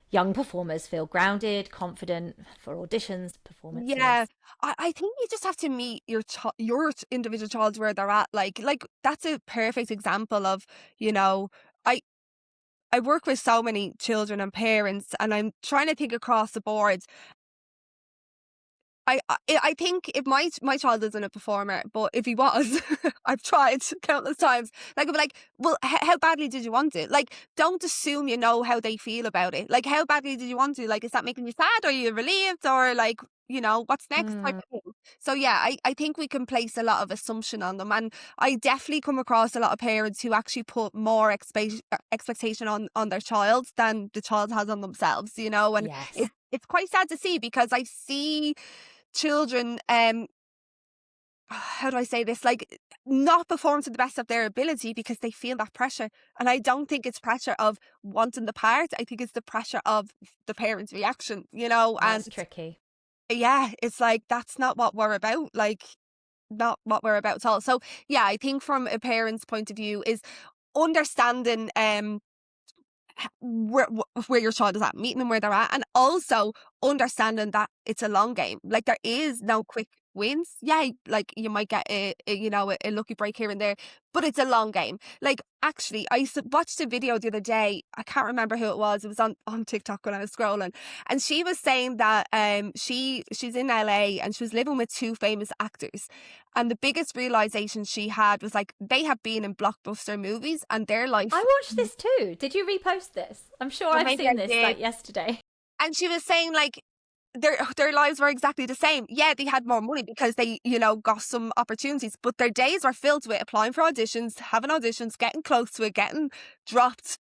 young performers feel grounded, confident for auditions, Yeah, performances? I think you just have to meet your individual child where they're at. Like that's a perfect example of, you know, I I work with so many children and parents, and I'm trying to think across the board. I think if my child isn't a performer, but if he was, I've tried countless times. Like I'd be like, well, how badly did you want it? Like, don't assume you know how they feel about it. Like, how badly did you want to? Like, is that making you sad? Are you relieved? Or like, what's next type Mm, of thing. So yeah, I think we can place a lot of assumption on them, and I definitely come across a lot of parents who actually put more expectation on their child than the child has on themselves. And yes. it's quite sad to see, because I see children, how do I say this, like, not perform to the best of their ability because they feel that pressure. And I don't think it's pressure of wanting the part. I think it's the pressure of the parent's reaction. And That's tricky. yeah, it's like, that's not what we're about. Like, not what we're about at all. So yeah, I think from a parent's point of view is understanding where your child is at, meeting them where they're at, and also understanding that it's a long game. Like, there is no quick wins. Yeah, like you might get a lucky break here and there, but it's a long game. Like, actually, watched a video the other day. I can't remember who it was. It was on TikTok when I was scrolling, and she was saying that she's in LA and she was living with two famous actors, and the biggest realization she had was, like, they have been in blockbuster movies and their I life. watched this too. Did you repost this? I'm sure Or I've maybe I seen this did. like yesterday. And she was saying, like, their lives were exactly the same. Yeah, they had more money because they, got some opportunities, but their days were filled with applying for auditions, having auditions, getting close to it, getting dropped.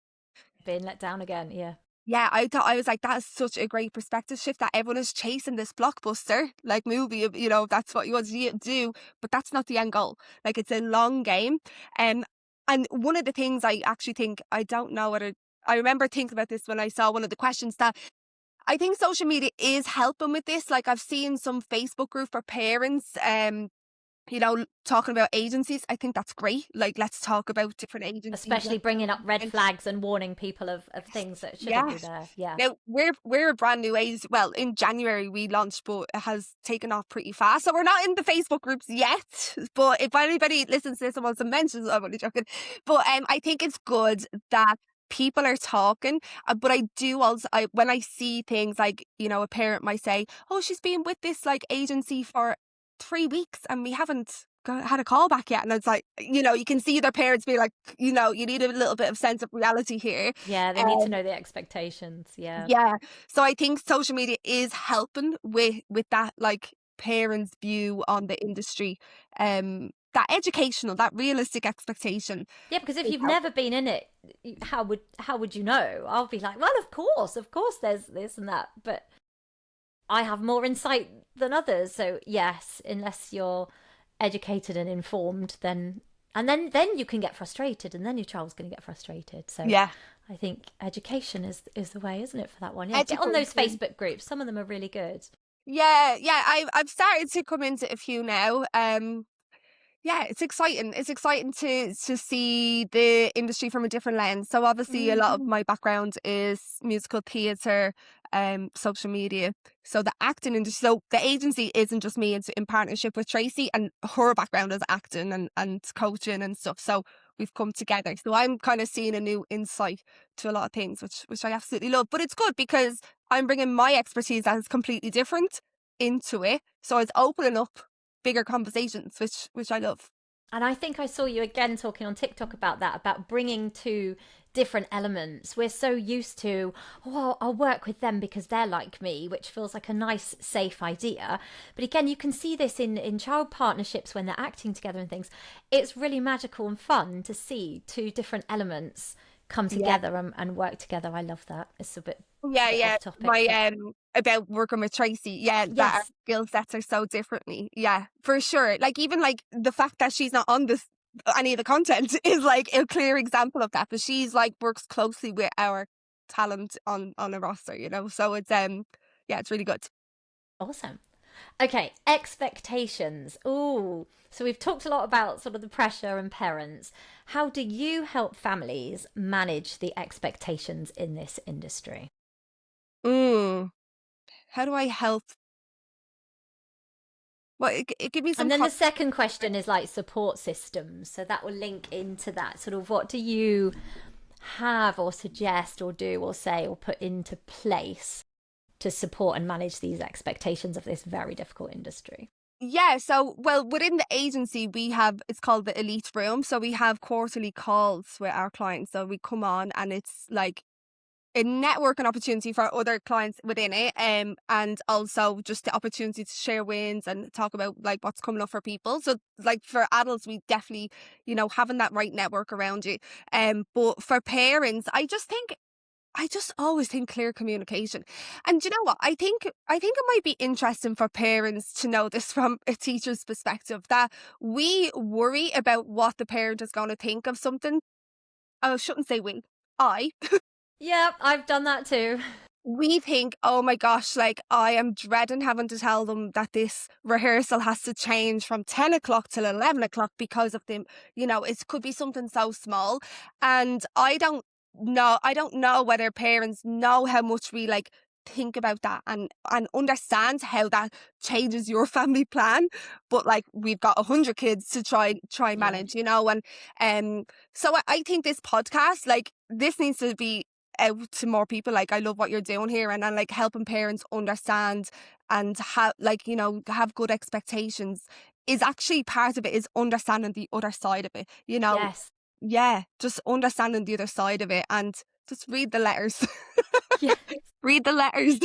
Being let down again, yeah. Yeah, I was like, that is such a great perspective shift, that everyone is chasing this blockbuster like movie of, that's what you want to do, but that's not the end goal. Like, it's a long game. Um, and one of the things I actually think, I don't know whether, I remember thinking about this when I saw one of the questions, that I think social media is helping with this. Like, I've seen some Facebook group for parents, talking about agencies. I think that's great. Like, let's talk about different agencies. Especially bringing up red flags and warning people of things that shouldn't be Yes. there. Yeah. Now, we're a brand new agency. Well, in January we launched, but it has taken off pretty fast. So we're not in the Facebook groups yet. But if anybody listens to this and wants to mention, I'm only joking. But I think it's good that people are talking. But I do also, when I see things like, a parent might say, "Oh, she's been with this like agency for 3 weeks and we haven't had a call back yet." And it's like, you can see their parents be like, you need a little bit of sense of reality here. Yeah, they need to know the expectations. Yeah. Yeah. So I think social media is helping with that, like, parents' view on the industry. That educational, that realistic expectation Yeah, because if is you've helpful. never been in it, how would you know? I'll be like, well, of course there's this and that, but I have more insight than others. So yes, unless you're educated and informed, then you can get frustrated, and then your child's going to get frustrated. So Yeah. I think education is the way, isn't it, for that one? Yeah, get on those Education. Facebook groups. Some of them are really good. Yeah, yeah. I've started to come into a few now. Yeah, it's exciting. It's exciting to see the industry from a different lens. So obviously a lot of my background is musical theatre, social media. So the acting industry, so the agency isn't just me, it's in partnership with Tracy, and her background is acting and coaching and stuff. So we've come together. So I'm kind of seeing a new insight to a lot of things, which I absolutely love. But it's good because I'm bringing my expertise that is completely different into it. So it's opening up bigger conversations, which I love. And I think I saw you again talking on TikTok about that, about bringing two different elements. We're so used to, oh, I'll work with them because they're like me, which feels like a nice, safe idea. But again, you can see this in child partnerships when they're acting together and things. It's really magical and fun to see two different elements come Yeah. together and work together. I love that. It's a Yeah, bit yeah. off topic, My but about working with Tracy, yeah, that our yes, skill sets are so differently. Yeah, for sure. Like even like the fact that she's not on this any of the content is like a clear example of that. But she's like works closely with our talent on a roster, you know. So it's yeah, it's really good. awesome. Okay, expectations. Ooh, so we've talked a lot about sort of the pressure and parents. How do you help families manage the expectations in this industry? Mm. How do I help? Well, give me some And then the context. second question is like support systems. So that will link into that. Sort of what do you have or suggest or do or say or put into place to support and manage these expectations of this very difficult industry? Yeah, so well, within the agency, we have it's called the Elite Room. So we have quarterly calls with our clients. So we come on, and it's like a networking opportunity for other clients within it, and also just the opportunity to share wins and talk about like what's coming up for people. So like for adults, we definitely, you know, having that right network around you. But for parents, I just always think clear communication. And you know what? I think it might be interesting for parents to know this from a teacher's perspective, that we worry about what the parent is going to think of something. I shouldn't say we. I Yep, I've done that too. we think, oh my gosh, like I am dreading having to tell them that this rehearsal has to change from 10 o'clock till 11 o'clock because of them. You know, it could be something so small. And I don't know whether parents know how much we like think about that and understand how that changes your family plan. But like we've got 100 kids to try Yeah. manage, you know. And so I think this podcast, like this needs to be out to more people. Like I love what you're doing here, and then like helping parents understand and have like, you know, have good expectations is actually part of it, is understanding the other side of it, you know. Yes. Yeah, just understanding the other side of it, and just read the letters. Yeah. Read the letters.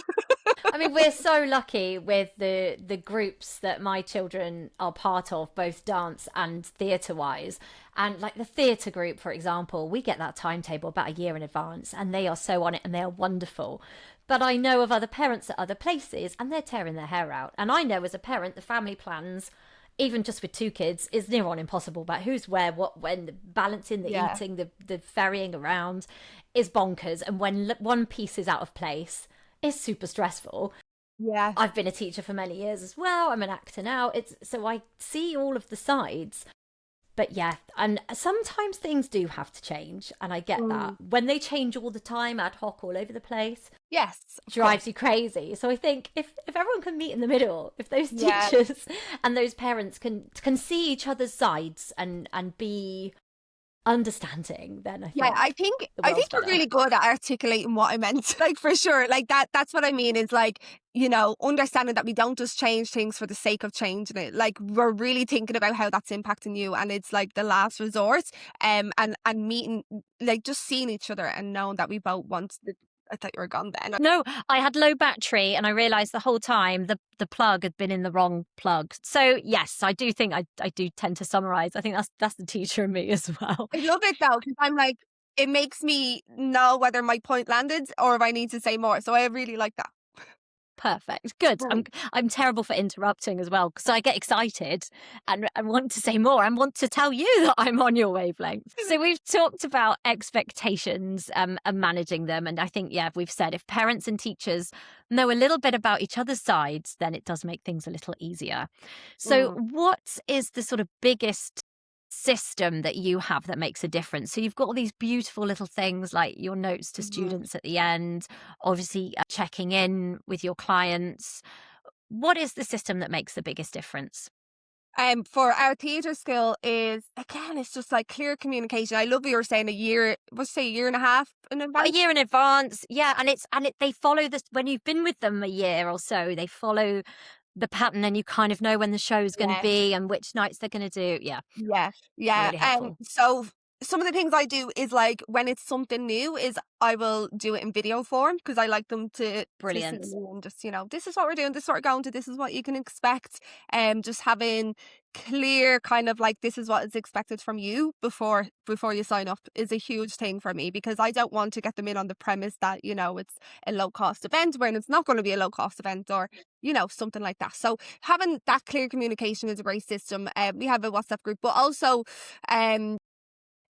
I mean, we're so lucky with the groups that my children are part of, both dance and theatre wise. And like the theatre group, for example, we get that timetable about a year in advance, and they are so on it and they are wonderful. But I know of other parents at other places and they're tearing their hair out. And I know as a parent, the family plans, even just with two kids, is near on impossible. But who's where, what, when, the balancing, the Yeah. eating, the ferrying around is bonkers. And when one piece is out of place, it's super stressful. Yeah. I've been a teacher for many years as well. I'm an actor now. It's so I see all of the sides. But yeah, and sometimes things do have to change, and I get that. When they change all the time, ad hoc all over the place, Yes, of drives course. you crazy. So I think if everyone can meet in the middle, if those Yeah. teachers and those parents can see each other's sides and be understanding, then I Yeah, think the I world's think you're better. really good at articulating what I meant. Like for sure. Like that's what I mean, is like, you know, understanding that we don't just change things for the sake of changing it. Like we're really thinking about how that's impacting you, and it's like the last resort. And meeting, like just seeing each other and knowing that we both want the I thought you were gone then. No, I had low battery and I realised the whole time the plug had been in the wrong plug. So yes, I do think I do tend to summarise. I think that's the teacher in me as well. I love it though, because I'm like, it makes me know whether my point landed or if I need to say more. So I really like that. Perfect. Good. Right. I'm terrible for interrupting as well because I get excited and want to say more and want to tell you that I'm on your wavelength. So we've talked about expectations and managing them. And I think, yeah, we've said if parents and teachers know a little bit about each other's sides, then it does make things a little easier. So what is the sort of biggest system that you have that makes a difference? So you've got all these beautiful little things like your notes to students at the end, obviously checking in with your clients. What is the system that makes the biggest difference? For our theatre school is, again, it's just like clear communication. I love what you were saying, a year, what's say, a year and a half in A advance. year in advance, yeah, and they follow this when you've been with them a year or so. They follow the pattern, and you kind of know when the show's going to Yes. be and which nights they're going to do. Yeah. Yeah. Really helpful. So some of the things I do is like when it's something new is I will do it in video form because I like them to Brilliant. see and just, this is what we're doing, this is what we're going to, this is what you can expect. Just having clear kind of like this is what is expected from you before you sign up is a huge thing for me, because I don't want to get them in on the premise that, it's a low cost event when it's not going to be a low cost event, or something like that. So having that clear communication is a great system. We have a WhatsApp group, but also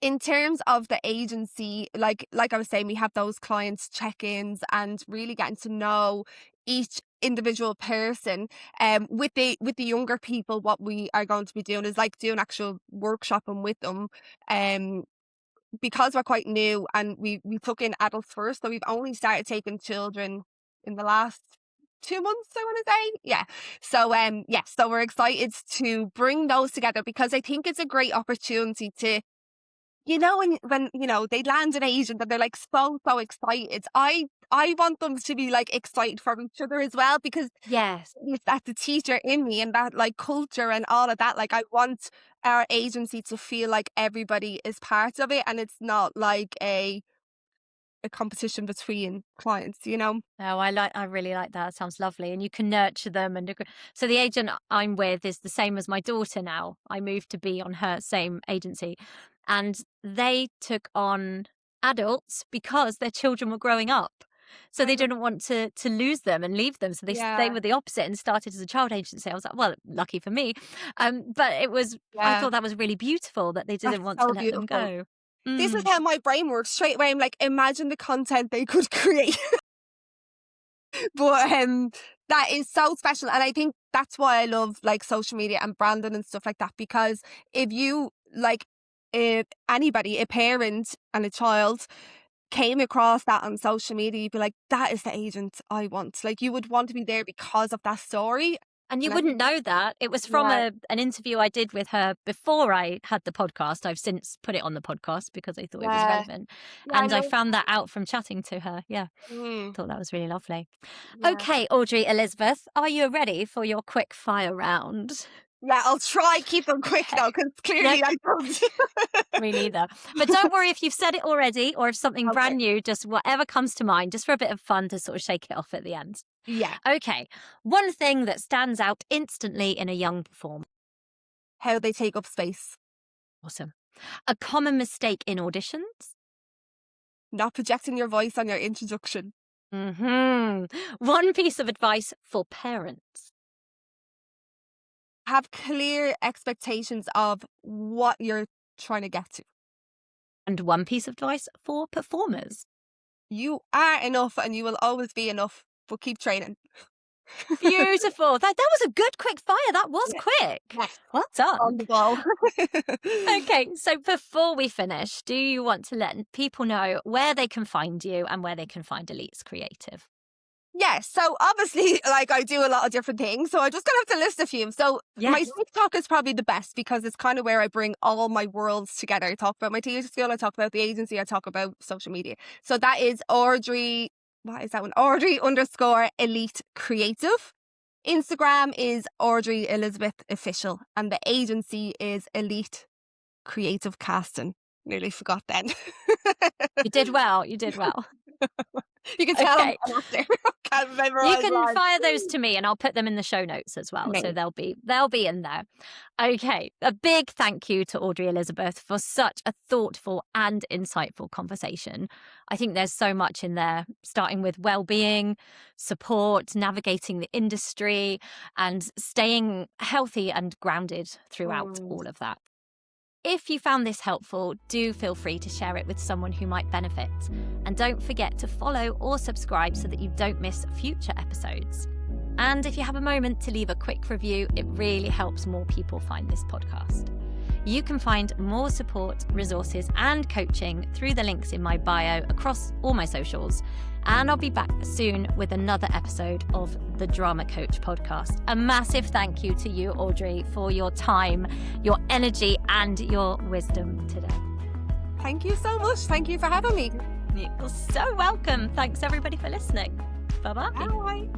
in terms of the agency, like I was saying, we have those clients check-ins and really getting to know each individual person. With the younger people, what we are going to be doing is like doing actual workshopping with them. Because we're quite new and we took in adults first, so we've only started taking children in the last 2 months, I want to say. Yeah. So so we're excited to bring those together, because I think it's a great opportunity to, when they land an agent and they're like so excited. I want them to be like excited for each other as well, because Yes. it's that the teacher in me and that like culture and all of that. Like I want our agency to feel like everybody is part of it and it's not like a competition between clients, Oh, I really like that. It sounds lovely. And you can nurture them. So the agent I'm with is the same as my daughter now. I moved to be on her same agency, and they took on adults because their children were growing up. So they didn't want to lose them and leave them. So they were the opposite and started as a child agency. I was like, well, lucky for me. But it was, I thought that was really beautiful that they didn't want to let them go. This is how my brain works straight away. I'm like, imagine the content they could create. But that is so special. And I think that's why I love like social media and branding and stuff like that. Because if you if anybody, a parent and a child, came across that on social media, you'd be like, that is the agent I want. Like you would want to be there because of that story. And you wouldn't know that. It was from an interview I did with her before I had the podcast. I've since put it on the podcast because I thought it was relevant. And I found that out from chatting to her. Yeah. Thought that was really lovely. Okay, Audrey Elizabeth, are you ready for your quick fire round? Yeah, I'll try keep them quick now, because clearly I don't. Me neither. But don't worry if you've said it already or if something brand new, just whatever comes to mind, just for a bit of fun to sort of shake it off at the end. Yeah. Okay. One thing that stands out instantly in a young performer. How they take up space. Awesome. A common mistake in auditions. Not projecting your voice on your introduction. One piece of advice for parents. Have clear expectations of what you're trying to get to. And one piece of advice for performers. You are enough and you will always be enough, but keep training. Beautiful. That was a good quick fire. That was quick. Yes. Well done. On the ball. Okay, so before we finish, do you want to let people know where they can find you and where they can find Elites Creative? Yeah, so obviously, like I do a lot of different things, so I'm just going to have to list a few. So my TikTok is probably the best because it's kind of where I bring all my worlds together. I talk about my teacher skill, I talk about the agency, I talk about social media. So that is Audrey, what is that one? Audrey_Elite Creative. Instagram is Audrey Elizabeth Official, and the agency is Elite Creative Casting. Nearly forgot then. You did well. You can tell I'm an actor. Can't remember. You can fire those to me and I'll put them in the show notes as well. So they'll be in there. Okay. A big thank you to Audrey Elizabeth for such a thoughtful and insightful conversation. I think there's so much in there, starting with well-being, support, navigating the industry, and staying healthy and grounded throughout all of that. If you found this helpful, do feel free to share it with someone who might benefit. And don't forget to follow or subscribe so that you don't miss future episodes. And if you have a moment to leave a quick review, it really helps more people find this podcast. You can find more support, resources, and coaching through the links in my bio across all my socials. And I'll be back soon with another episode of the Drama Coach podcast. A massive thank you to you, Audrey, for your time, your energy, and your wisdom today. Thank you so much. Thank you for having me. You're so welcome. Thanks, everybody, for listening. Bye-bye. Bye.